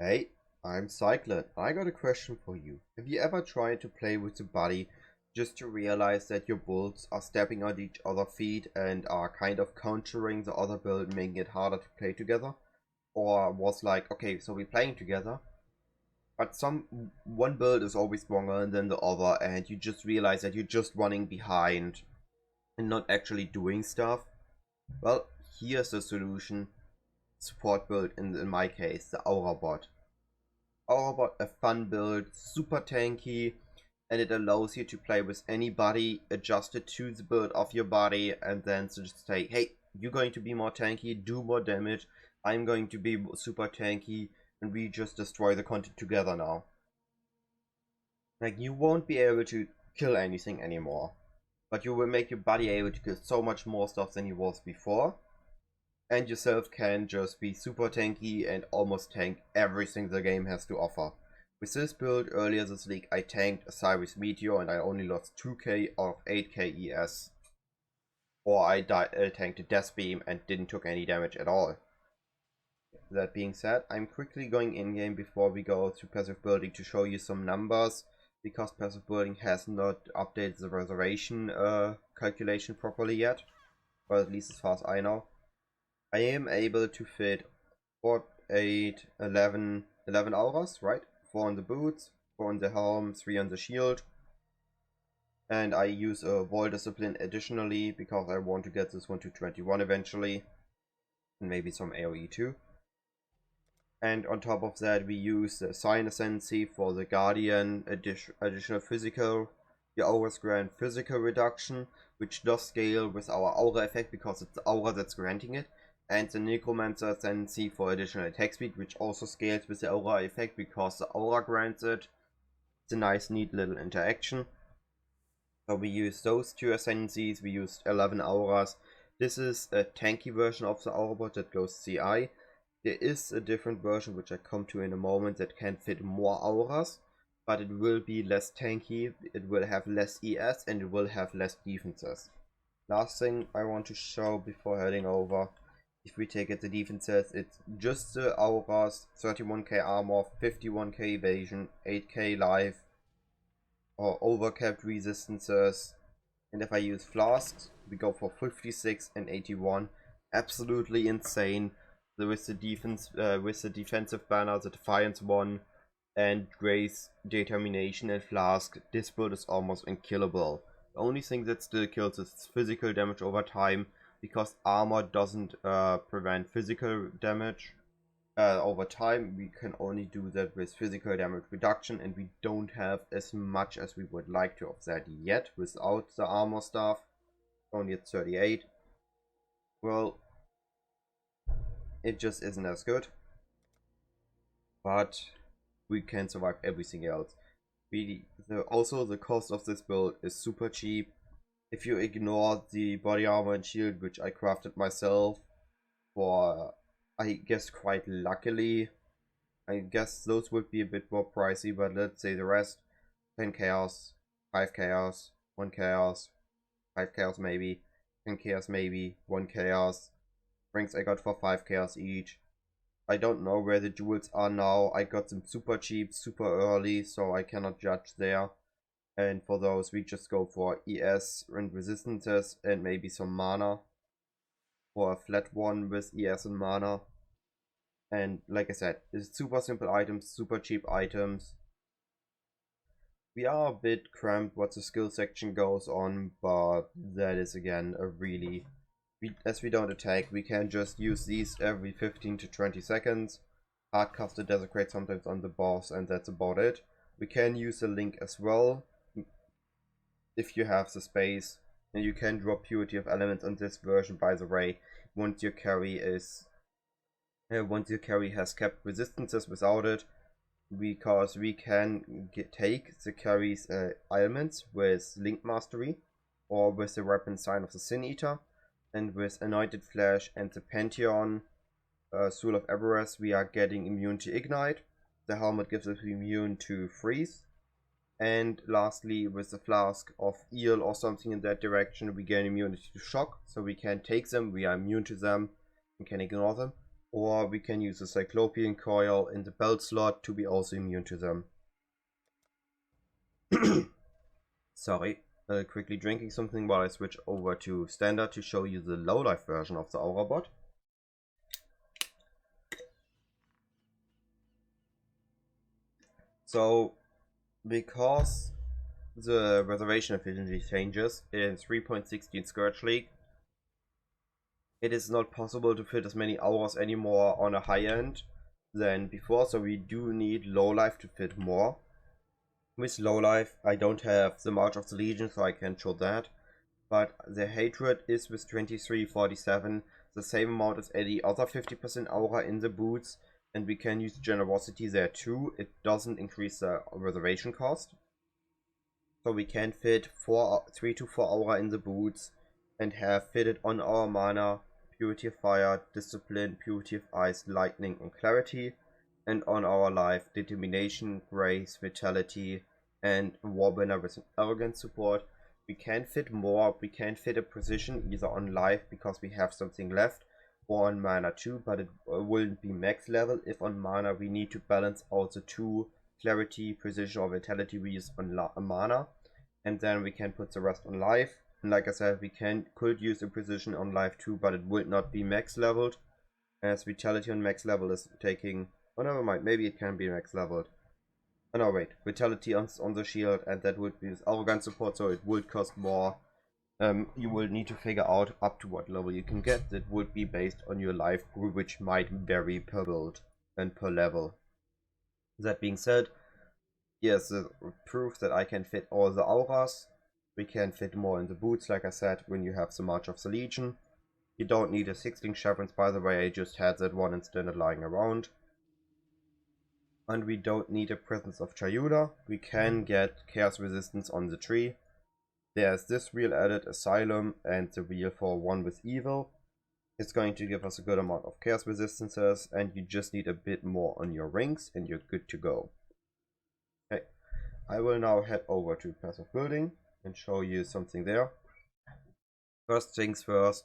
Hey, I'm Cyclon. I got a question for you. Have you ever tried to play with a buddy just to realize that your builds are stepping on each other's feet and are kind of countering the other build, making it harder to play together? Or was like, okay, so we're playing together, but one build is always stronger than the other, and you just realize that you're just running behind and not actually doing stuff? Well, here's the solution. Support build in my case, the Aurabot. Aurabot, a fun build, super tanky, and it allows you to play with anybody, adjust it to the build of your body, and then to just say, hey, you're going to be more tanky, do more damage, I'm going to be super tanky, and we just destroy the content together now. Like, you won't be able to kill anything anymore, but you will make your buddy able to kill so much more stuff than he was before, and yourself can just be super tanky and almost tank everything the game has to offer. With this build earlier this week I tanked a Cyrus Meteor and I only lost 2k out of 8k ES. Or I tanked a Death Beam and didn't took any damage at all. That being said, I'm quickly going in-game before we go to passive building to show you some numbers, because passive building has not updated the reservation calculation properly yet, or at least as far as I know. I am able to fit 4, 8, 11 auras, right? 4 on the boots, 4 on the helm, 3 on the shield. And I use a Wall Discipline additionally, because I want to get this one to 21 eventually. And maybe some AoE too. And on top of that we use the Sign Ascendancy for the Guardian, additional physical. Your auras grant physical reduction, which does scale with our aura effect because it's the aura that's granting it. And the Necromancer Ascendancy for additional attack speed, which also scales with the aura effect because the aura grants it. It's a nice neat little interaction. So we use those two ascendancies, we used 11 auras. This is a tanky version of the Aurabot that goes CI. There is a different version which I come to in a moment that can fit more auras, but it will be less tanky, it will have less ES, and it will have less defenses. Last thing I want to show before heading over, if we take it the defenses, it's just the auras, 31k armor, 51k evasion, 8k life, or overcapped resistances. And if I use flasks, we go for 56 and 81. Absolutely insane. With the defensive banner, the Defiance one, and Grace, Determination, and Flask, this build is almost unkillable. The only thing that still kills is physical damage over time, because armor doesn't prevent physical damage over time. We can only do that with physical damage reduction, and we don't have as much as we would like to of that yet without the armor stuff. Only at 38. Well, it just isn't as good, but we can survive everything else. Also, the cost of this build is super cheap. If you ignore the body armor and shield, which I crafted myself for, I guess quite luckily, I guess those would be a bit more pricey, but let's say the rest, 10 chaos, 5 chaos, 1 chaos, 5 chaos maybe, 10 chaos maybe, 1 chaos, rings I got for 5 chaos each. I don't know where the jewels are now. I got them super cheap, super early, so I cannot judge there. And for those we just go for ES and resistances and maybe some mana. For a flat one with ES and mana. And like I said, it's super simple items, super cheap items. We are a bit cramped what the skill section goes on, but that is again a really... as we don't attack, we can just use these every 15 to 20 seconds. Hardcast the Desecrate sometimes on the boss, and that's about it. We can use a link as well, if you have the space. And you can drop Purity of Elements on this version, by the way, once your carry has kept resistances without it, because we can take the carry's elements with Link Mastery, or with the weapon Sign of the Sin Eater. And with Anointed Flesh and the Pantheon Soul of Everest, we are getting immune to Ignite. The helmet gives us immune to Freeze. And lastly, with the Flask of Eel or something in that direction, we gain immunity to Shock. So we can take them, we are immune to them, and can ignore them. or we can use a Cyclopean coil in the belt slot to be also immune to them. Sorry, quickly drinking something while I switch over to standard to show you the low life version of the Aurabot. So, because the reservation efficiency changes in 3.16 Scourge League, it is not possible to fit as many auras anymore on a high end than before, so we do need low life to fit more. With low life, I don't have the March of the Legion, so I can't show that, but the hatred is with 2347 the same amount as any other 50% aura in the boots, and we can use generosity there too. It doesn't increase the reservation cost, so we can fit 3 to 4 aura in the boots and have fitted on our mana Purity of Fire, Discipline, Purity of Ice, Lightning and Clarity, and on our life Determination, Grace, Vitality and Warbinner with an Arrogant support. We can fit more, we can fit a precision either on life because we have something left, or on mana too, but it wouldn't be max level. If on mana we need to balance out the 2 Clarity, Precision or Vitality we use on mana, and then we can put the rest on life. And like I said, we could use a Precision on life too, but it would not be max leveled, as Vitality on max level is taking... oh, never mind, maybe it can be max leveled. Oh no, wait, Vitality on the shield, and that would be Arrogant support, so it would cost more. You will need to figure out up to what level you can get. That would be based on your life pool, which might vary per build and per level. That being said, here's the proof that I can fit all the auras. We can fit more in the boots, like I said, when you have the March of the Legion. You don't need a 16 chevrons, by the way, I just had that one in standard lying around. And we don't need a Presence of Chayula. We can get Chaos Resistance on the tree. There's this wheel added, Asylum, and the wheel for One with Evil. It's going to give us a good amount of Chaos Resistances, and you just need a bit more on your rings, and you're good to go. Okay, I will now head over to Passive Building and show you something there. First things first,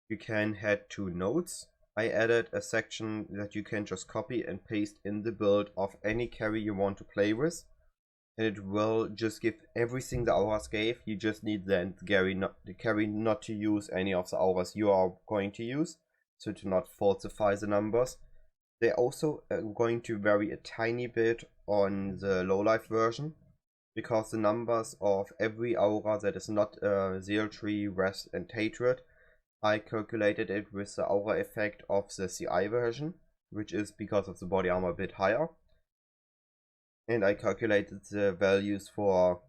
you can head to Notes. I added a section that you can just copy and paste in the build of any carry you want to play with. And it will just give everything the auras gave. You just need then the carry not to use any of the auras you are going to use, so to not falsify the numbers. They're also going to vary a tiny bit on the low life version, because the numbers of every aura that is not Zeal Tree, Rest and Hatred, I calculated it with the aura effect of the CI version, which is because of the body armor a bit higher. And I calculated the values for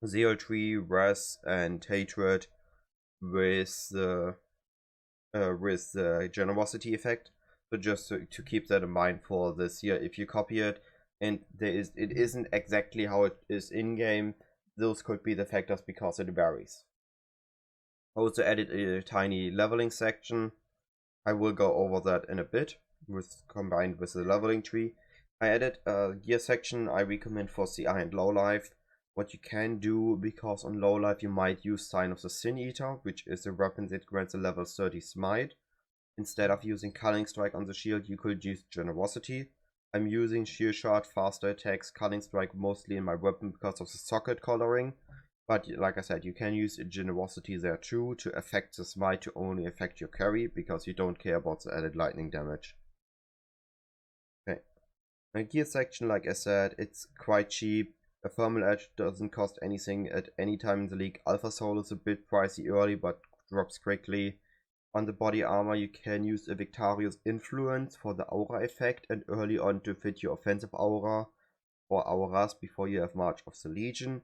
Zeal Tree, Rest and Hatred with the generosity effect. So just to keep that in mind for this year, if you copy it and it isn't exactly how it is in game, those could be the factors because it varies. I also added a tiny leveling section. I will go over that in a bit, combined with the leveling tree. I added a gear section I recommend for CI and low life. What you can do, because on low life you might use Sign of the Sin Eater, which is a weapon that grants a level 30 smite. Instead of using Culling Strike on the shield, you could use Generosity. I'm using Shield Shard, faster attacks, Culling Strike mostly in my weapon because of the socket coloring. But like I said, you can use Generosity there too to affect the smite to only affect your carry, because you don't care about the added lightning damage. Okay. A gear section, like I said, it's quite cheap. A Thermal Edge doesn't cost anything at any time in the league. Alpha Soul is a bit pricey early, but drops quickly. On the body armor, you can use a Victorious Influence for the aura effect and early on to fit your offensive aura or auras before you have March of the Legion.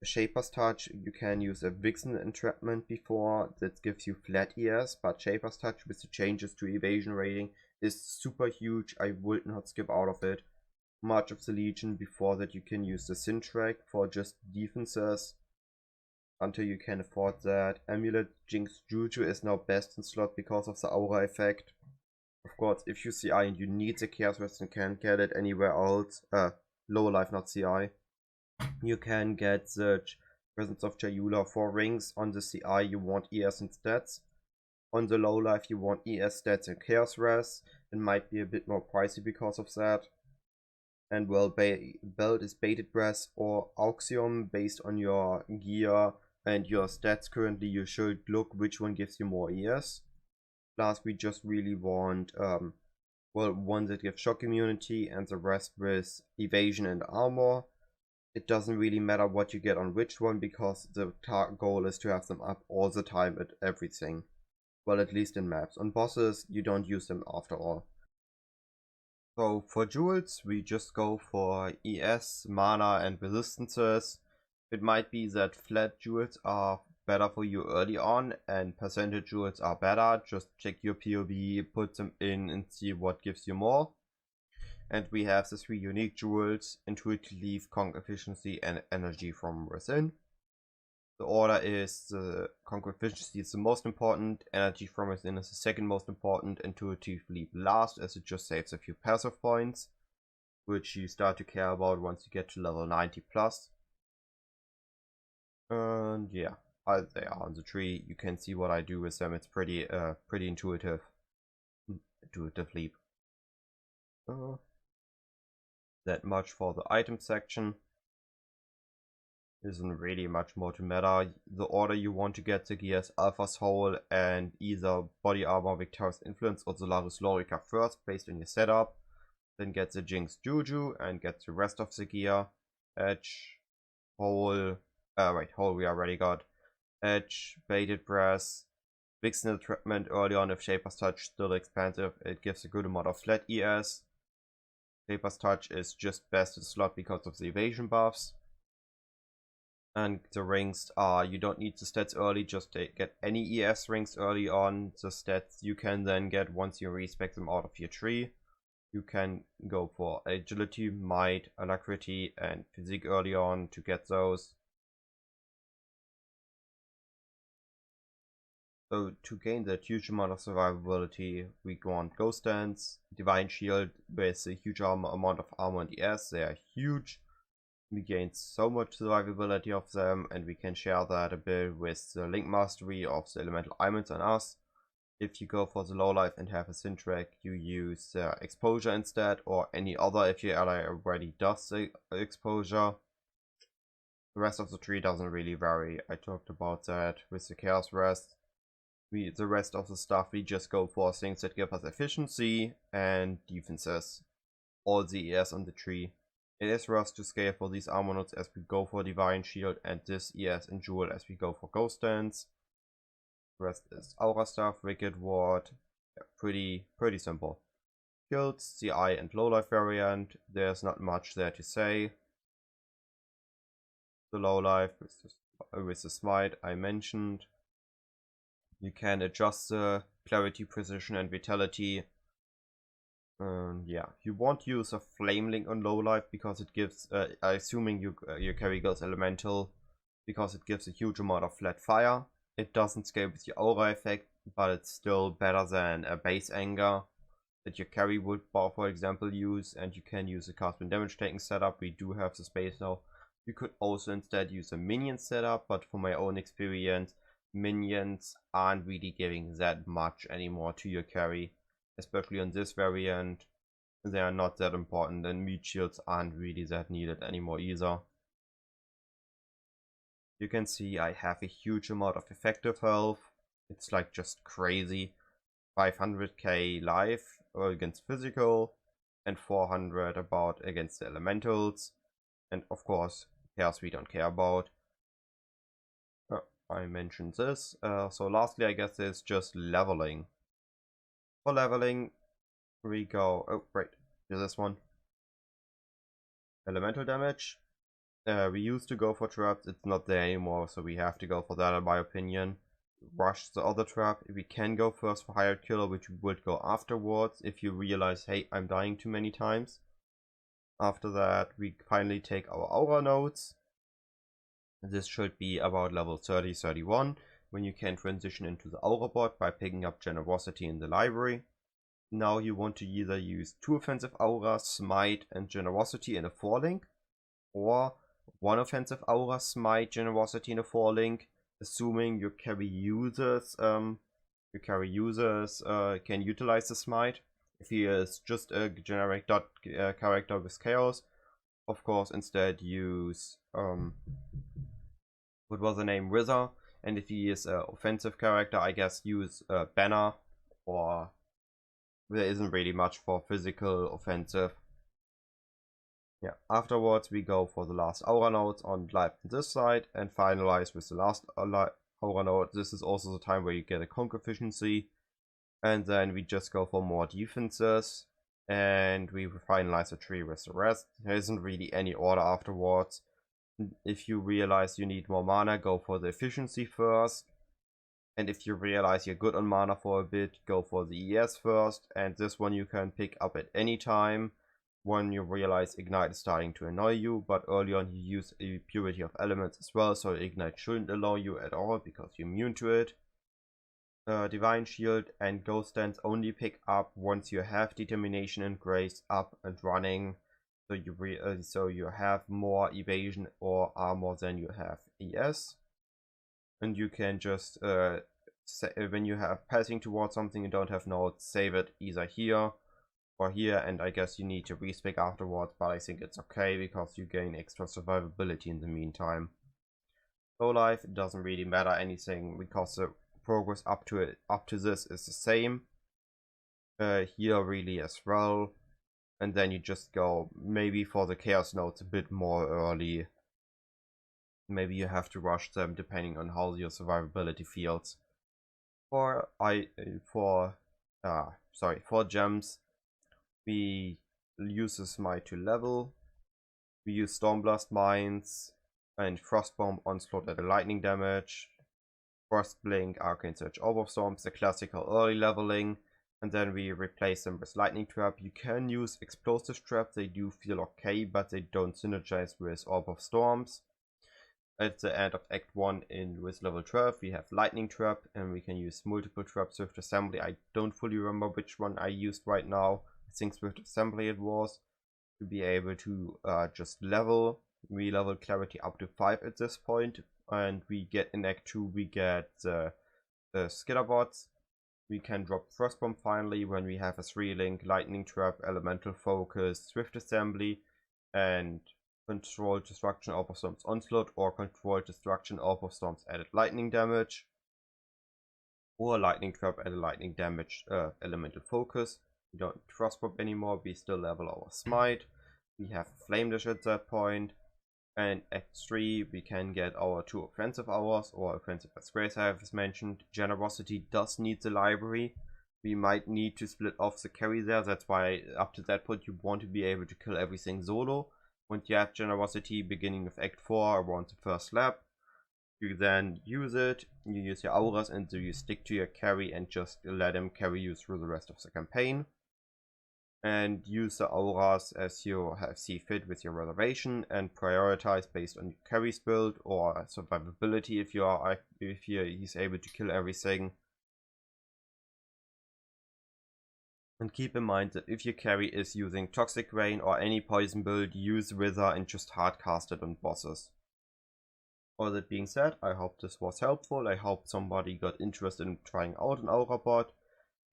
A Shaper's Touch, you can use a Vixen Entrapment before, that gives you flat ES, but Shaper's Touch with the changes to evasion rating is super huge. I would not skip out of it. March of the Legion, before that you can use the Syntrack for just defenses until you can afford that. Amulet Jinx Juju is now best in slot because of the aura effect. Of course, if you CI and you need the Chaos Rest and can't get it anywhere else, low life, not CI, you can get the Presence of Chayula for rings. On the CI you want ES and stats. On the low life you want ES stats and Chaos Res. It might be a bit more pricey because of that. And well, belt is baited breath or auxium based on your gear and your stats currently. You should look which one gives you more ES. Plus we just really want well, one that gives shock immunity and the rest with evasion and armor. It doesn't really matter what you get on which one because the goal is to have them up all the time at everything. Well, at least in maps. On bosses you don't use them after all. So for jewels we just go for ES, mana and resistances. It might be that flat jewels are better for you early on and percentage jewels are better. Just check your POV, put them in and see what gives you more. And we have the 3 unique jewels: intuitive leaf, conk efficiency and energy from within. The order is the conk efficiency is the most important, energy from within is the second most important, intuitive leap last as it just saves a few passive points, which you start to care about once you get to level 90 plus. And yeah, they are on the tree. You can see what I do with them. It's pretty intuitive. Intuitive leap. That much for the item section. Isn't really much more to matter. The order you want to get the gears: Alpha Soul and either Body Armor, Victorious Influence or Solaris Lorica first based on your setup. Then get the Jinx Juju and get the rest of the gear. Edge, Hole, Hole we already got. Edge, Baited Brass, Vixen Entrapment early on if Shaper's Touch still expansive. It gives a good amount of flat ES. Shaper's Touch is just best in slot because of the evasion buffs. And the rings are, you don't need the stats early, just get any ES rings early on. The stats you can then get once you respec them out of your tree. You can go for agility, might, alacrity and physique early on to get those. So to gain that huge amount of survivability, we want Ghost Dance, Divine Shield with a huge amount of armor and ES. They are huge. We gain so much survivability of them, and we can share that a bit with the Link Mastery of the Elemental Diamonds on us. If you go for the low life and have a Syntrack, you use Exposure instead, or any other if your ally already does the Exposure. The rest of the tree doesn't really vary. I talked about that with the Chaos Rest. The rest of the stuff we just go for things that give us efficiency and defenses. All the ES on the tree. It is for us to scale for these armor nodes as we go for Divine Shield, and this ES and Jewel as we go for Ghost Dance. The rest is Aura stuff, Wicked Ward. Yeah, pretty simple. Guilds, CI and low life variant. There's not much there to say. The low life with the smite I mentioned. You can adjust the clarity, precision and vitality. Yeah, you won't use a flame link on low life because it gives, assuming your carry goes elemental, because it gives a huge amount of flat fire. It doesn't scale with your aura effect, but it's still better than a base anger that your carry would, for example, use. And you can use a cast when damage taking setup. We do have the space now. You could also instead use a minion setup, but from my own experience, minions aren't really giving that much anymore to your carry. Especially on this variant, they are not that important, and meat shields aren't really that needed anymore either. You can see I have a huge amount of effective health. It's like just crazy. 500k life against physical, and 400 about against the elementals. And of course, chaos we don't care about. I mentioned this. So lastly, I guess it's just leveling. For leveling, we go, oh right, here's this one. Elemental damage. We used to go for traps, it's not there anymore, so we have to go for that in my opinion. Rush the other trap. We can go first for hired killer, which we would go afterwards if you realize, hey, I'm dying too many times. After that, we finally take our aura nodes. This should be about level 30-31, when you can transition into the Aurabot by picking up Generosity in the library. Now you want to either use 2 offensive auras, Smite and Generosity in a 4-link, or 1 offensive aura, Smite, Generosity in a 4-link, assuming your carry uses Your carry users can utilize the smite. If he is just a generic dot character with chaos, of course instead use what was the name, Wither. And if he is an offensive character, I guess use Banner, or there isn't really much for physical offensive. Yeah, afterwards we go for the last aura nodes on life on this side and finalize with the last aura node. This is also the time where you get a conk efficiency, and then we just go for more defenses and we finalize the tree with the rest. There isn't really any order afterwards. If you realize you need more mana, go for the efficiency first. And if you realize you're good on mana for a bit, go for the ES first. And this one you can pick up at any time when you realize Ignite is starting to annoy you. But early on you use a Purity of Elements as well, so Ignite shouldn't annoy you at all because you're immune to it. Divine Shield and Ghost Dance only pick up once you have Determination and Grace up and running. So you have more evasion or armor than you have ES. And you can just, when you have passing towards something you don't have nodes, save it either here or here, and I guess you need to respec afterwards, but I think it's okay because you gain extra survivability in the meantime. Low life, it doesn't really matter anything because the progress up to this is the same. Here really as well. And then you just go maybe for the chaos nodes a bit more early. Maybe you have to rush them depending on how your survivability feels. For gems, we use the smite to level. We use Stormblast Mines and Frostbomb Onslaught at a lightning damage. Frostblink, Arcane Surge, Orb Storms, the classical early leveling. And then we replace them with Lightning Trap. You can use Explosive Trap, they do feel okay, but they don't synergize with Orb of Storms. At the end of Act 1 with level 12 we have Lightning Trap, and we can use multiple traps. Swift Assembly, I don't fully remember which one I used right now. I think Swift Assembly it was, to be able to just level. We level Clarity up to 5 at this point, and we get in Act 2 we get the Skitterbots. We can drop Frostbomb finally when we have a 3-link Lightning Trap, Elemental Focus, Swift Assembly, and Control Destruction, Orb of Storms Onslaught, or Control Destruction, Orb of Storms added lightning damage, or Lightning Trap added lightning damage, Elemental Focus. We don't Frostbomb anymore, we still level our Smite. We have Flame Dash at that point. And Act 3 we can get our 2 offensive hours, or offensive as Grace I have mentioned. Generosity does need the library. We might need to split off the carry there, that's why up to that point you want to be able to kill everything solo. Once you have Generosity beginning of Act 4 around the first lap, you then use it, you use your auras, and so you stick to your carry and just let him carry you through the rest of the campaign. And use the auras as you see fit with your reservation, and prioritize based on your carry's build or survivability if he's able to kill everything. And keep in mind that if your carry is using Toxic Rain or any poison build, use Wither and just hardcast it on bosses. All that being said, I hope this was helpful. I hope somebody got interested in trying out an Aurabot.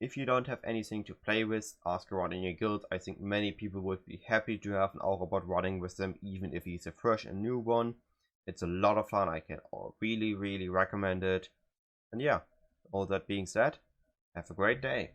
If you don't have anything to play with, ask around in your guild. I think many people would be happy to have an Aurabot running with them, even if he's a fresh and new one. It's a lot of fun, I can really recommend it. And yeah, all that being said, have a great day.